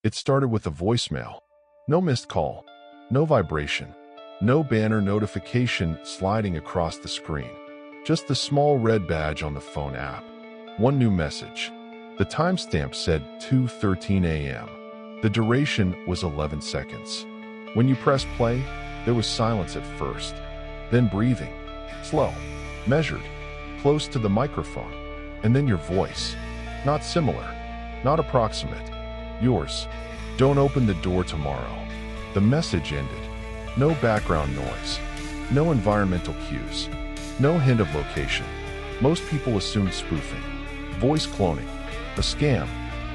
It started with a voicemail. No missed call, no vibration, no banner notification sliding across the screen. Just the small red badge on the phone app. One new message. The timestamp said 2:13 a.m. The duration was 11 seconds. When you pressed play, there was silence at first, then breathing, slow, measured, close to the microphone, and then your voice. Not similar, not approximate. Yours. Don't open the door tomorrow. The message ended. No background noise, no environmental cues, no hint of location. Most people assumed spoofing, voice cloning, a scam,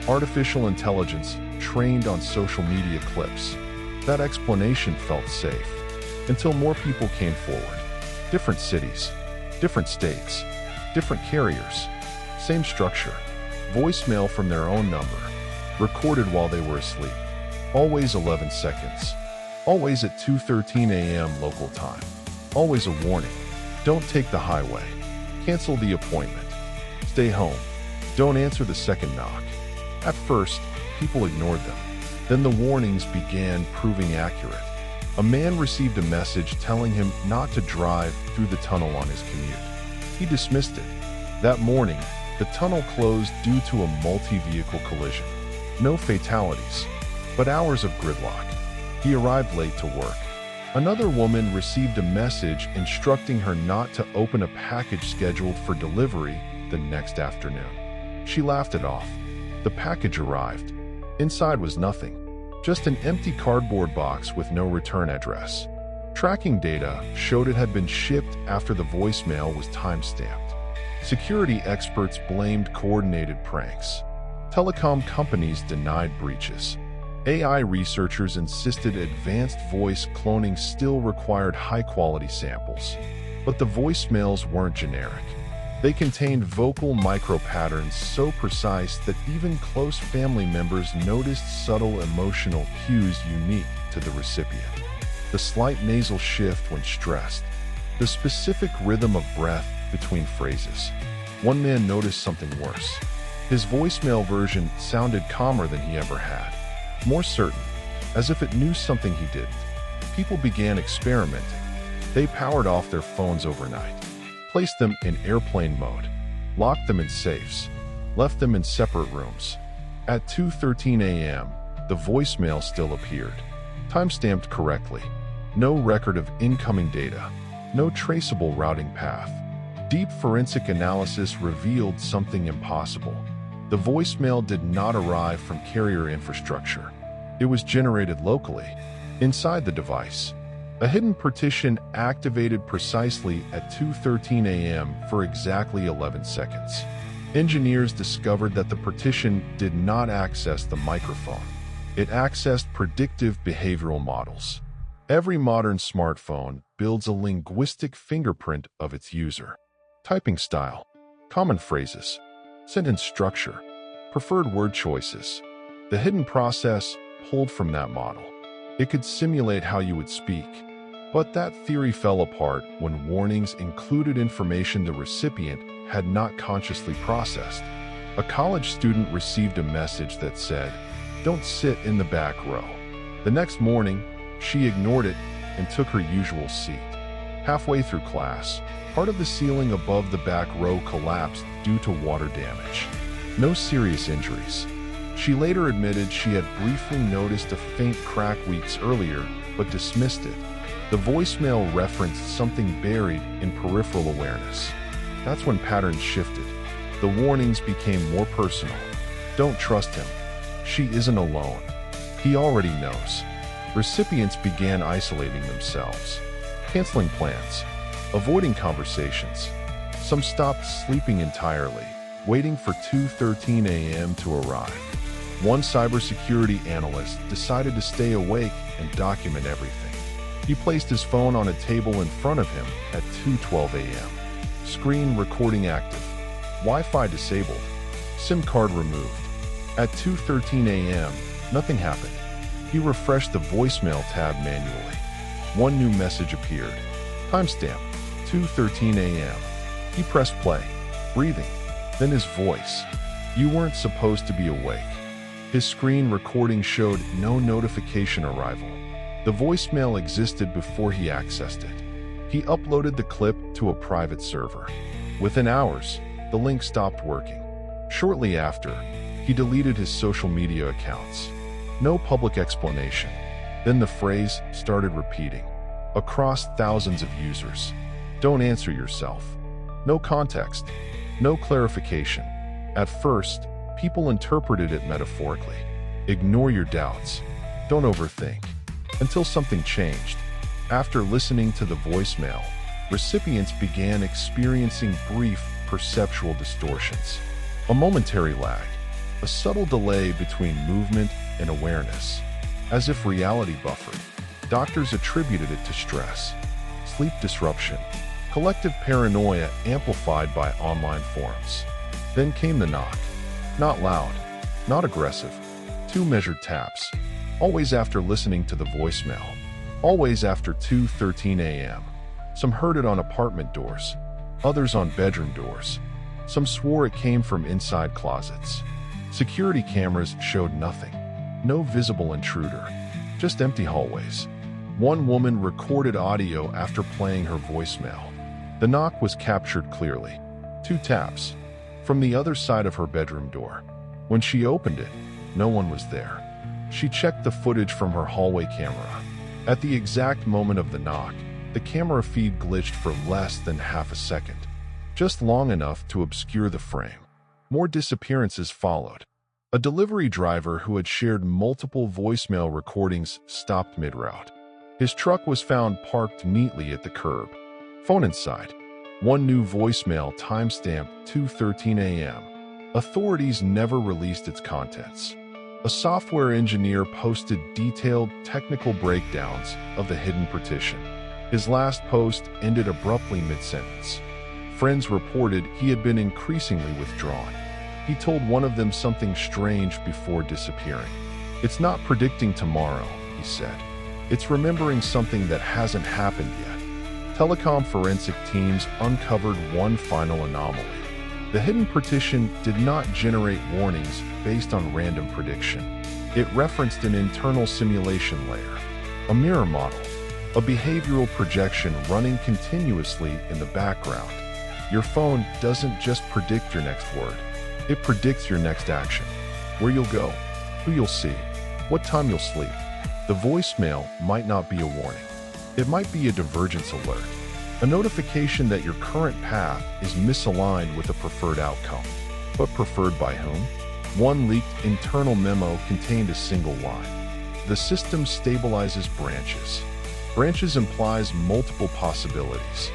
artificial intelligence trained on social media clips. That explanation felt safe, until more people came forward. Different cities, different states, different carriers, same structure. Voicemail from their own number, recorded while they were asleep. Always 11 seconds. Always at 2:13 a.m. local time. Always a warning. Don't take the highway. Cancel the appointment. Stay home. Don't answer the second knock. At first, people ignored them. Then the warnings began proving accurate. A man received a message telling him not to drive through the tunnel on his commute. He dismissed it. That morning, the tunnel closed due to a multi-vehicle collision. No fatalities, but hours of gridlock. He arrived late to work. Another woman received a message instructing her not to open a package scheduled for delivery the next afternoon. She laughed it off. The package arrived. Inside was nothing, just an empty cardboard box with no return address. Tracking data showed it had been shipped after the voicemail was time-stamped. Security experts blamed coordinated pranks. Telecom companies denied breaches. AI researchers insisted advanced voice cloning still required high-quality samples. But the voicemails weren't generic. They contained vocal micro-patterns so precise that even close family members noticed subtle emotional cues unique to the recipient. The slight nasal shift when stressed. The specific rhythm of breath between phrases. One man noticed something worse. His voicemail version sounded calmer than he ever had. More certain, as if it knew something he didn't. People began experimenting. They powered off their phones overnight, placed them in airplane mode, locked them in safes, left them in separate rooms. At 2:13 a.m., the voicemail still appeared, time-stamped correctly. No record of incoming data, no traceable routing path. Deep forensic analysis revealed something impossible. The voicemail did not arrive from carrier infrastructure. It was generated locally, inside the device. A hidden partition activated precisely at 2:13 a.m. for exactly 11 seconds. Engineers discovered that the partition did not access the microphone. It accessed predictive behavioral models. Every modern smartphone builds a linguistic fingerprint of its user. Typing style, common phrases, sentence structure, preferred word choices. The hidden process pulled from that model. It could simulate how you would speak. But that theory fell apart when warnings included information the recipient had not consciously processed. A college student received a message that said, "Don't sit in the back row." The next morning, she ignored it and took her usual seat. Halfway through class, part of the ceiling above the back row collapsed due to water damage. No serious injuries. She later admitted she had briefly noticed a faint crack weeks earlier, but dismissed it. The voicemail referenced something buried in peripheral awareness. That's when patterns shifted. The warnings became more personal. Don't trust him. She isn't alone. He already knows. Recipients began isolating themselves, canceling plans, avoiding conversations. Some stopped sleeping entirely, waiting for 2:13 a.m. to arrive. One cybersecurity analyst decided to stay awake and document everything. He placed his phone on a table in front of him at 2:12 a.m. Screen recording active. Wi-Fi disabled. SIM card removed. At 2:13 a.m., nothing happened. He refreshed the voicemail tab manually. One new message appeared. Timestamp, 2:13 a.m. He pressed play, breathing. Then his voice. "You weren't supposed to be awake." His screen recording showed no notification arrival. The voicemail existed before he accessed it. He uploaded the clip to a private server. Within hours, the link stopped working. Shortly after, he deleted his social media accounts. No public explanation. Then the phrase started repeating across thousands of users. Don't answer yourself. No context. No clarification. At first, people interpreted it metaphorically. Ignore your doubts. Don't overthink. Until something changed. After listening to the voicemail, recipients began experiencing brief perceptual distortions. A momentary lag. A subtle delay between movement and awareness. As if reality buffered. Doctors attributed it to stress, sleep disruption, collective paranoia amplified by online forums. Then came the knock. Not loud, not aggressive. 2 measured taps. Always after listening to the voicemail. Always after 2:13 a.m. Some heard it on apartment doors, others on bedroom doors. Some swore it came from inside closets. Security cameras showed nothing. No visible intruder. Just empty hallways. One woman recorded audio after playing her voicemail. The knock was captured clearly. 2 taps. From the other side of her bedroom door. When she opened it, no one was there. She checked the footage from her hallway camera. At the exact moment of the knock, the camera feed glitched for less than half a second. Just long enough to obscure the frame. More disappearances followed. A delivery driver who had shared multiple voicemail recordings stopped mid-route. His truck was found parked neatly at the curb. Phone inside. One new voicemail timestamped 2:13 a.m. Authorities never released its contents. A software engineer posted detailed technical breakdowns of the hidden partition. His last post ended abruptly mid-sentence. Friends reported he had been increasingly withdrawn. He told one of them something strange before disappearing. "It's not predicting tomorrow," he said. "It's remembering something that hasn't happened yet." Telecom forensic teams uncovered one final anomaly. The hidden partition did not generate warnings based on random prediction. It referenced an internal simulation layer, a mirror model, a behavioral projection running continuously in the background. Your phone doesn't just predict your next word. It predicts your next action, where you'll go, who you'll see, what time you'll sleep. The voicemail might not be a warning. It might be a divergence alert, a notification that your current path is misaligned with a preferred outcome. But preferred by whom? One leaked internal memo contained a single line. The system stabilizes branches. Branches implies multiple possibilities.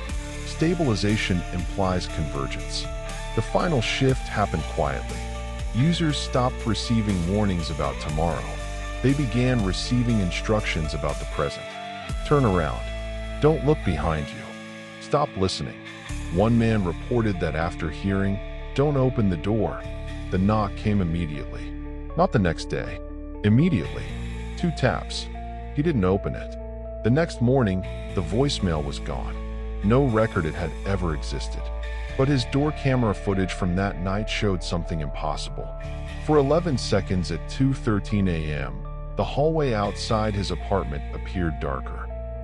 Stabilization implies convergence. The final shift happened quietly. Users stopped receiving warnings about tomorrow. They began receiving instructions about the present. Turn around. Don't look behind you. Stop listening. One man reported that after hearing, "Don't open the door," the knock came immediately. Not the next day. Immediately. 2 taps. He didn't open it. The next morning, the voicemail was gone. No record it had ever existed. But his door camera footage from that night showed something impossible. For 11 seconds at 2:13 a.m., the hallway outside his apartment appeared darker.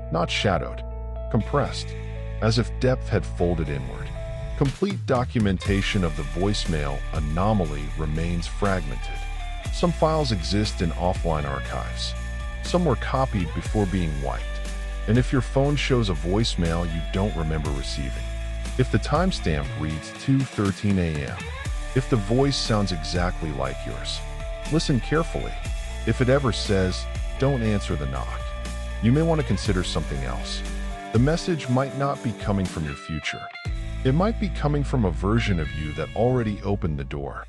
Not shadowed. Compressed. As if depth had folded inward. Complete documentation of the voicemail anomaly remains fragmented. Some files exist in offline archives. Some were copied before being wiped. And if your phone shows a voicemail you don't remember receiving, if the timestamp reads 2:13 a.m., if the voice sounds exactly like yours, listen carefully. If it ever says, "Don't answer the knock," you may want to consider something else. The message might not be coming from your future. It might be coming from a version of you that already opened the door.